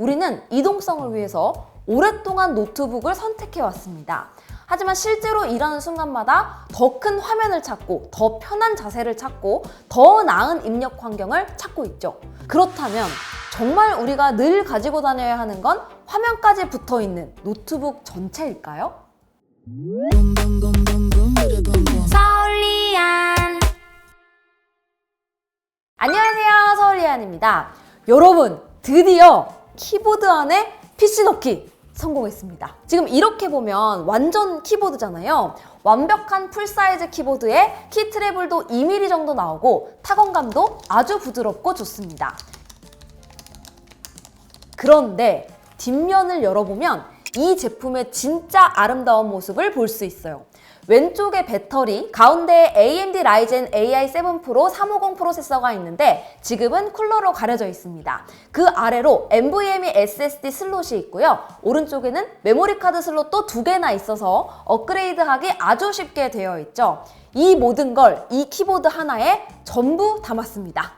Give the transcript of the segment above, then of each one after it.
우리는 이동성을 위해서 오랫동안 노트북을 선택해 왔습니다. 하지만 실제로 일하는 순간마다 더 큰 화면을 찾고 더 편한 자세를 찾고 더 나은 입력 환경을 찾고 있죠. 그렇다면 정말 우리가 늘 가지고 다녀야 하는 건 화면까지 붙어 있는 노트북 전체일까요? 서울리안. 안녕하세요, 서울리안입니다. 여러분, 드디어 키보드 안에 PC 넣기 성공했습니다. 지금 이렇게 보면 완전 키보드잖아요. 완벽한 풀사이즈 키보드에 키 트래블도 2mm 정도 나오고 타건감도 아주 부드럽고 좋습니다. 그런데 뒷면을 열어보면 이 제품의 진짜 아름다운 모습을 볼 수 있어요. 왼쪽에 배터리, 가운데에 AMD Ryzen AI7 Pro 350 프로세서가 있는데 지금은 쿨러로 가려져 있습니다. 그 아래로 NVMe SSD 슬롯이 있고요. 오른쪽에는 메모리 카드 슬롯도 2개나 있어서 업그레이드하기 아주 쉽게 되어 있죠. 이 모든 걸 이 키보드 하나에 전부 담았습니다.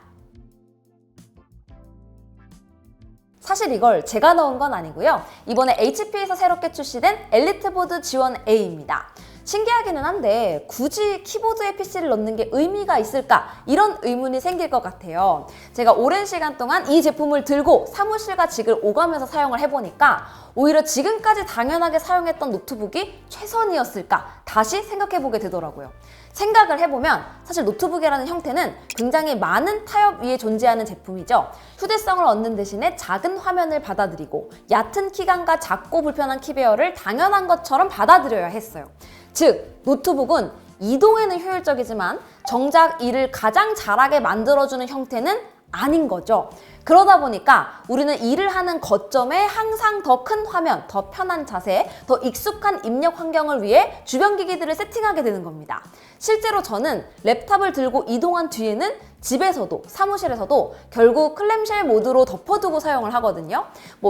사실 이걸 제가 넣은 건 아니고요. 이번에 HP에서 새롭게 출시된 엘리트보드 지원 A입니다. 신기하기는 한데 굳이 키보드에 PC를 넣는 게 의미가 있을까? 이런 의문이 생길 것 같아요. 제가 오랜 시간 동안 이 제품을 들고 사무실과 직을 오가면서 사용을 해보니까 오히려 지금까지 당연하게 사용했던 노트북이 최선이었을까? 다시 생각해보게 되더라고요. 생각을 해보면 사실 노트북이라는 형태는 굉장히 많은 타협 위에 존재하는 제품이죠. 휴대성을 얻는 대신에 작은 화면을 받아들이고 얕은 키감과 작고 불편한 키배열을 당연한 것처럼 받아들여야 했어요. 즉, 노트북은 이동에는 효율적이지만 정작 일을 가장 잘하게 만들어주는 형태는 아닌 거죠. 그러다 보니까 우리는 일을 하는 거점에 항상 더 큰 화면, 더 편한 자세, 더 익숙한 입력 환경을 위해 주변 기기들을 세팅하게 되는 겁니다. 실제로 저는 랩탑을 들고 이동한 뒤에는 집에서도 사무실에서도 결국 클램쉘 모드로 덮어두고 사용을 하거든요.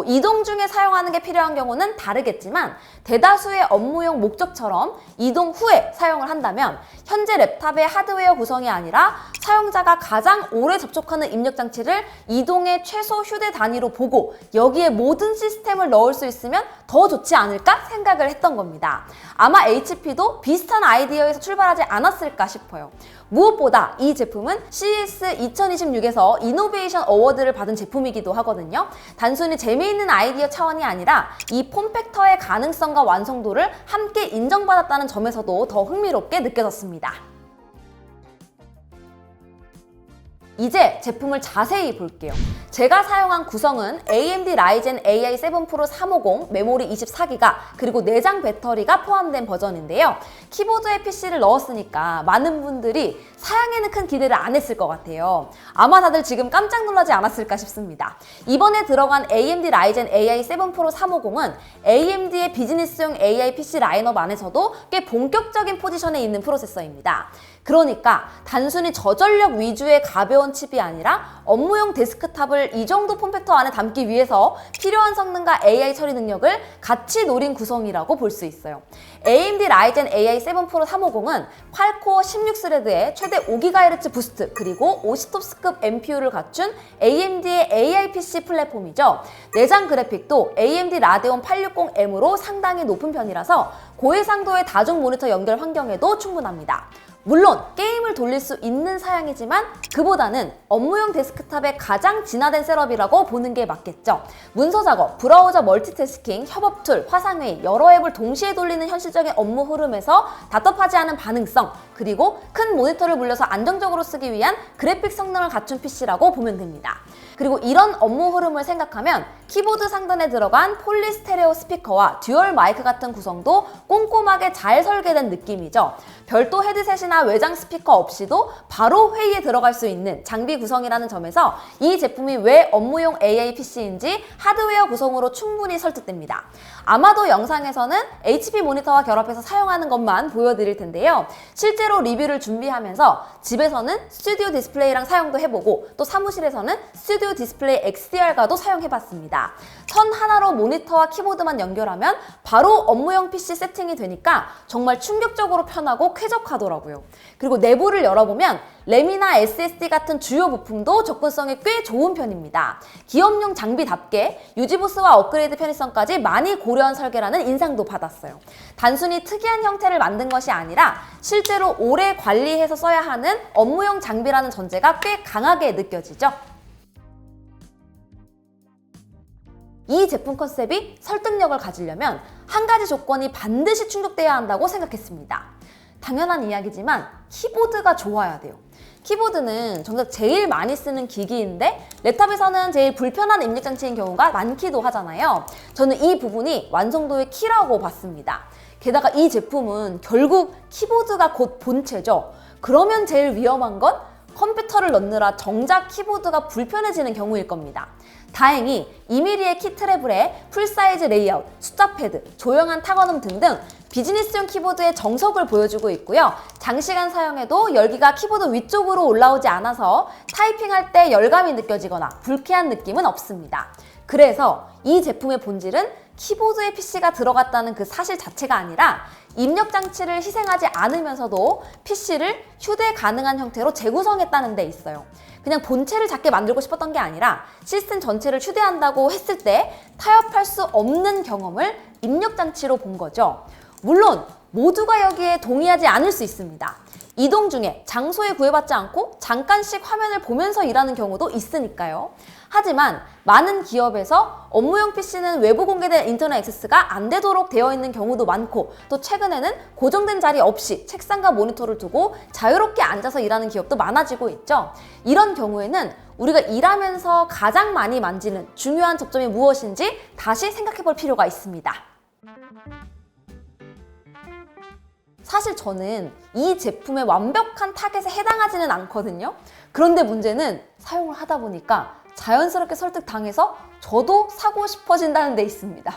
이동 중에 사용하는 게 필요한 경우는 다르겠지만 대다수의 업무용 목적처럼 이동 후에 사용을 한다면 현재 랩탑의 하드웨어 구성이 아니라 사용자가 가장 오래 접촉하는 입력 장치를 이동의 최소 휴대 단위로 보고 여기에 모든 시스템을 넣을 수 있으면 더 좋지 않을까 생각을 했던 겁니다. 아마 HP도 비슷한 아이디어에서 출발하지 않았을까 싶어요. 무엇보다 이 제품은 CES 2026에서 이노베이션 어워드를 받은 제품이기도 하거든요. 단순히 재미있는 아이디어 차원이 아니라 이 폼팩터의 가능성과 완성도를 함께 인정받았다는 점에서도 더 흥미롭게 느껴졌습니다. 이제 제품을 자세히 볼게요. 제가 사용한 구성은 AMD Ryzen AI7 Pro 350, 메모리 24GB, 그리고 내장 배터리가 포함된 버전인데요. 키보드에 PC를 넣었으니까 많은 분들이 사양에는 큰 기대를 안 했을 것 같아요. 아마 다들 지금 깜짝 놀라지 않았을까 싶습니다. 이번에 들어간 AMD Ryzen AI7 Pro 350은 AMD의 비즈니스용 AI PC 라인업 안에서도 꽤 본격적인 포지션에 있는 프로세서입니다. 그러니까 단순히 저전력 위주의 가벼운 칩이 아니라 업무용 데스크탑을 이 정도 폼팩터 안에 담기 위해서 필요한 성능과 AI 처리 능력을 같이 노린 구성이라고 볼 수 있어요. AMD Ryzen AI7 Pro 350은 8코어 16스레드에 최대 5GHz 부스트 그리고 50TOPS급 NPU를 갖춘 AMD의 AI PC 플랫폼이죠. 내장 그래픽도 AMD 라데온 860M으로 상당히 높은 편이라서 고해상도의 다중 모니터 연결 환경에도 충분합니다. 물론 게임을 돌릴 수 있는 사양이지만 그보다는 업무용 데스크탑의 가장 진화된 셋업이라고 보는 게 맞겠죠. 문서 작업, 브라우저 멀티태스킹, 협업 툴, 화상회의, 여러 앱을 동시에 돌리는 현실적인 업무 흐름에서 답답하지 않은 반응성, 그리고 큰 모니터를 물려서 안정적으로 쓰기 위한 그래픽 성능을 갖춘 PC라고 보면 됩니다. 그리고 이런 업무 흐름을 생각하면 키보드 상단에 들어간 폴리스테레오 스피커와 듀얼 마이크 같은 구성도 꼼꼼하게 잘 설계된 느낌이죠. 별도 헤드셋이나 외장 스피커 없이도 바로 회의에 들어갈 수 있는 장비 구성이라는 점에서 이 제품이 왜 업무용 AI PC인지 하드웨어 구성으로 충분히 설득됩니다. 아마도 영상에서는 HP 모니터와 결합해서 사용하는 것만 보여드릴 텐데요. 실제로 리뷰를 준비하면서 집에서는 스튜디오 디스플레이랑 사용도 해보고 또 사무실에서는 스튜디오 디스플레이 XDR과도 사용해봤습니다. 있습니다. 선 하나로 모니터와 키보드만 연결하면 바로 업무용 PC 세팅이 되니까 정말 충격적으로 편하고 쾌적하더라고요. 그리고 내부를 열어보면 램이나 SSD 같은 주요 부품도 접근성이 꽤 좋은 편입니다. 기업용 장비답게 유지보수와 업그레이드 편의성까지 많이 고려한 설계라는 인상도 받았어요. 단순히 특이한 형태를 만든 것이 아니라 실제로 오래 관리해서 써야 하는 업무용 장비라는 전제가 꽤 강하게 느껴지죠. 이 제품 컨셉이 설득력을 가지려면 한 가지 조건이 반드시 충족돼야 한다고 생각했습니다. 당연한 이야기지만 키보드가 좋아야 돼요. 키보드는 정작 제일 많이 쓰는 기기인데 랩탑에서는 제일 불편한 입력 장치인 경우가 많기도 하잖아요. 저는 이 부분이 완성도의 키라고 봤습니다. 게다가 이 제품은 결국 키보드가 곧 본체죠. 그러면 제일 위험한 건 컴퓨터를 넣느라 정작 키보드가 불편해지는 경우일 겁니다. 다행히 2mm의 키 트래블에 풀사이즈 레이아웃, 숫자 패드, 조용한 타건음 등등 비즈니스용 키보드의 정석을 보여주고 있고요. 장시간 사용해도 열기가 키보드 위쪽으로 올라오지 않아서 타이핑할 때 열감이 느껴지거나 불쾌한 느낌은 없습니다. 그래서 이 제품의 본질은 키보드에 PC가 들어갔다는 그 사실 자체가 아니라 입력 장치를 희생하지 않으면서도 PC를 휴대 가능한 형태로 재구성했다는 데 있어요. 그냥 본체를 작게 만들고 싶었던 게 아니라 시스템 전체를 휴대한다고 했을 때 타협할 수 없는 경험을 입력 장치로 본 거죠. 물론 모두가 여기에 동의하지 않을 수 있습니다. 이동 중에 장소에 구애받지 않고 잠깐씩 화면을 보면서 일하는 경우도 있으니까요. 하지만 많은 기업에서 업무용 PC는 외부 공개된 인터넷 액세스가 안 되도록 되어 있는 경우도 많고, 또 최근에는 고정된 자리 없이 책상과 모니터를 두고 자유롭게 앉아서 일하는 기업도 많아지고 있죠. 이런 경우에는 우리가 일하면서 가장 많이 만지는 중요한 접점이 무엇인지 다시 생각해 볼 필요가 있습니다. 사실 저는 이 제품의 완벽한 타겟에 해당하지는 않거든요. 그런데 문제는 사용을 하다 보니까 자연스럽게 설득당해서 저도 사고 싶어진다는 데 있습니다.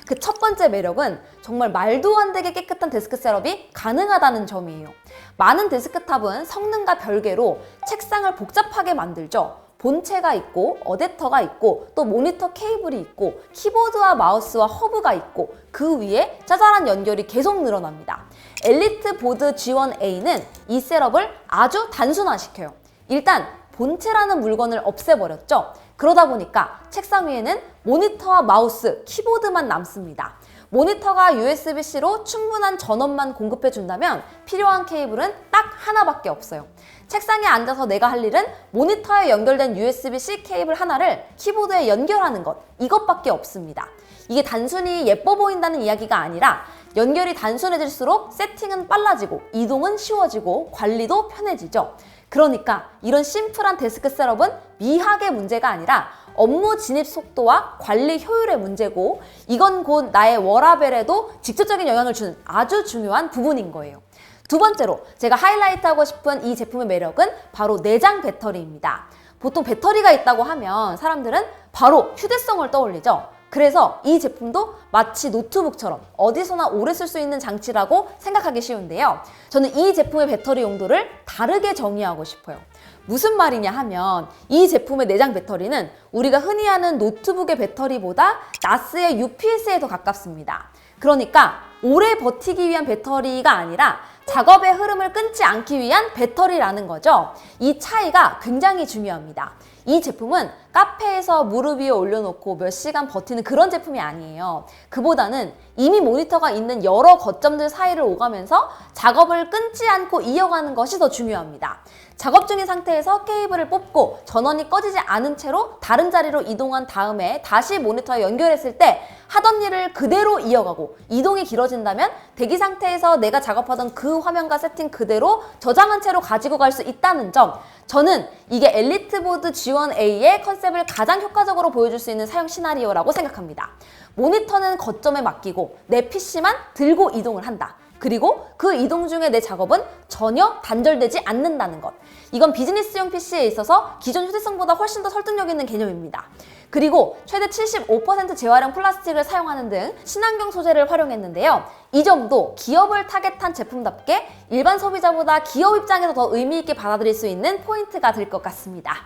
그 첫 번째 매력은 정말 말도 안 되게 깨끗한 데스크 셋업이 가능하다는 점이에요. 많은 데스크탑은 성능과 별개로 책상을 복잡하게 만들죠. 본체가 있고 어댑터가 있고 또 모니터 케이블이 있고 키보드와 마우스와 허브가 있고 그 위에 짜잘한 연결이 계속 늘어납니다. 엘리트 보드 G1A는 이 셋업을 아주 단순화시켜요. 일단 본체라는 물건을 없애버렸죠. 그러다 보니까 책상 위에는 모니터와 마우스, 키보드만 남습니다. 모니터가 USB-C로 충분한 전원만 공급해준다면 필요한 케이블은 딱 하나밖에 없어요. 책상에 앉아서 내가 할 일은 모니터에 연결된 USB-C 케이블 하나를 키보드에 연결하는 것, 이것밖에 없습니다. 이게 단순히 예뻐 보인다는 이야기가 아니라 연결이 단순해질수록 세팅은 빨라지고 이동은 쉬워지고 관리도 편해지죠. 그러니까 이런 심플한 데스크 셋업은 미학의 문제가 아니라 업무 진입 속도와 관리 효율의 문제고, 이건 곧 나의 워라밸에도 직접적인 영향을 주는 아주 중요한 부분인 거예요. 두 번째로 제가 하이라이트하고 싶은 이 제품의 매력은 바로 내장 배터리입니다. 보통 배터리가 있다고 하면 사람들은 바로 휴대성을 떠올리죠. 그래서 이 제품도 마치 노트북처럼 어디서나 오래 쓸 수 있는 장치라고 생각하기 쉬운데요. 저는 이 제품의 배터리 용도를 다르게 정의하고 싶어요. 무슨 말이냐 하면 이 제품의 내장 배터리는 우리가 흔히 아는 노트북의 배터리보다 나스의 UPS에 더 가깝습니다. 그러니까 오래 버티기 위한 배터리가 아니라 작업의 흐름을 끊지 않기 위한 배터리라는 거죠. 이 차이가 굉장히 중요합니다. 이 제품은 카페에서 무릎 위에 올려놓고 몇 시간 버티는 그런 제품이 아니에요. 그보다는 이미 모니터가 있는 여러 거점들 사이를 오가면서 작업을 끊지 않고 이어가는 것이 더 중요합니다. 작업 중인 상태에서 케이블을 뽑고 전원이 꺼지지 않은 채로 다른 자리로 이동한 다음에 다시 모니터에 연결했을 때 하던 일을 그대로 이어가고, 이동이 길어진다면 대기 상태에서 내가 작업하던 그 화면과 세팅 그대로 저장한 채로 가지고 갈 수 있다는 점, 저는 이게 엘리트보드 G1A의 컨셉을 가장 효과적으로 보여줄 수 있는 사용 시나리오라고 생각합니다. 모니터는 거점에 맡기고 내 PC만 들고 이동을 한다. 그리고 그 이동 중에 내 작업은 전혀 단절되지 않는다는 것. 이건 비즈니스용 PC에 있어서 기존 휴대성보다 훨씬 더 설득력 있는 개념입니다. 그리고 최대 75% 재활용 플라스틱을 사용하는 등 친환경 소재를 활용했는데요. 이 점도 기업을 타겟한 제품답게 일반 소비자보다 기업 입장에서 더 의미 있게 받아들일 수 있는 포인트가 될 것 같습니다.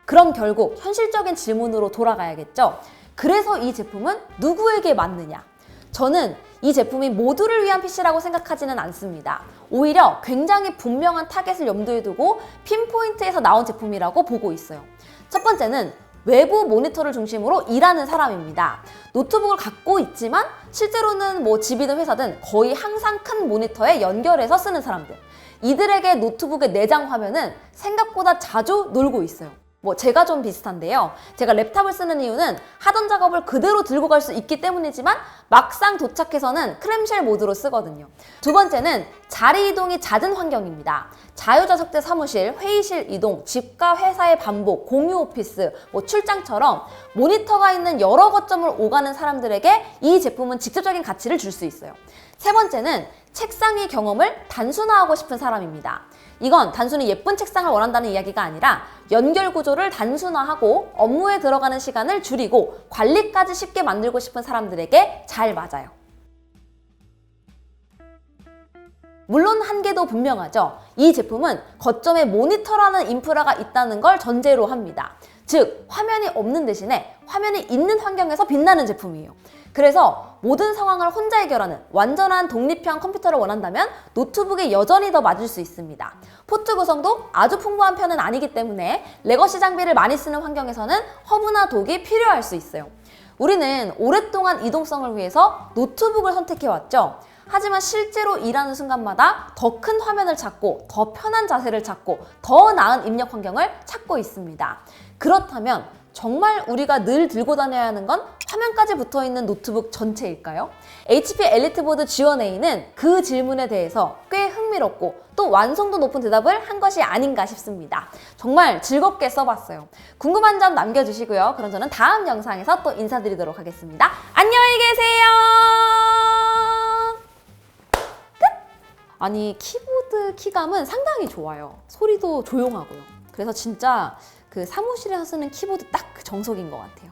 그럼 결국 현실적인 질문으로 돌아가야겠죠. 그래서 이 제품은 누구에게 맞느냐? 저는 이 제품이 모두를 위한 PC라고 생각하지는 않습니다. 오히려 굉장히 분명한 타겟을 염두에 두고 핀포인트에서 나온 제품이라고 보고 있어요. 첫 번째는 외부 모니터를 중심으로 일하는 사람입니다. 노트북을 갖고 있지만 실제로는 집이든 회사든 거의 항상 큰 모니터에 연결해서 쓰는 사람들. 이들에게 노트북의 내장 화면은 생각보다 자주 놀고 있어요. 제가 좀 비슷한데요. 제가 랩탑을 쓰는 이유는 하던 작업을 그대로 들고 갈 수 있기 때문이지만 막상 도착해서는 크램쉘 모드로 쓰거든요. 두 번째는 자리 이동이 잦은 환경입니다. 자유좌석대 사무실, 회의실 이동, 집과 회사의 반복, 공유 오피스, 출장처럼 모니터가 있는 여러 거점을 오가는 사람들에게 이 제품은 직접적인 가치를 줄 수 있어요. 세 번째는 책상 위 경험을 단순화하고 싶은 사람입니다. 이건 단순히 예쁜 책상을 원한다는 이야기가 아니라 연결 구조를 단순화하고 업무에 들어가는 시간을 줄이고 관리까지 쉽게 만들고 싶은 사람들에게 잘 맞아요. 물론 한계도 분명하죠. 이 제품은 거점에 모니터라는 인프라가 있다는 걸 전제로 합니다. 즉, 화면이 없는 대신에 화면이 있는 환경에서 빛나는 제품이에요. 그래서 모든 상황을 혼자 해결하는 완전한 독립형 컴퓨터를 원한다면 노트북이 여전히 더 맞을 수 있습니다. 포트 구성도 아주 풍부한 편은 아니기 때문에 레거시 장비를 많이 쓰는 환경에서는 허브나 독이 필요할 수 있어요. 우리는 오랫동안 이동성을 위해서 노트북을 선택해왔죠. 하지만 실제로 일하는 순간마다 더 큰 화면을 찾고 더 편한 자세를 찾고 더 나은 입력 환경을 찾고 있습니다. 그렇다면 정말 우리가 늘 들고 다녀야 하는 건 화면까지 붙어있는 노트북 전체일까요? HP 엘리트보드 G1A는 그 질문에 대해서 꽤 흥미롭고 또 완성도 높은 대답을 한 것이 아닌가 싶습니다. 정말 즐겁게 써봤어요. 궁금한 점 남겨주시고요. 그럼 저는 다음 영상에서 또 인사드리도록 하겠습니다. 안녕히 계세요! 아니, 키보드 키감은 상당히 좋아요. 소리도 조용하고요. 그래서 진짜 그 사무실에서 쓰는 키보드 딱 그 정석인 것 같아요.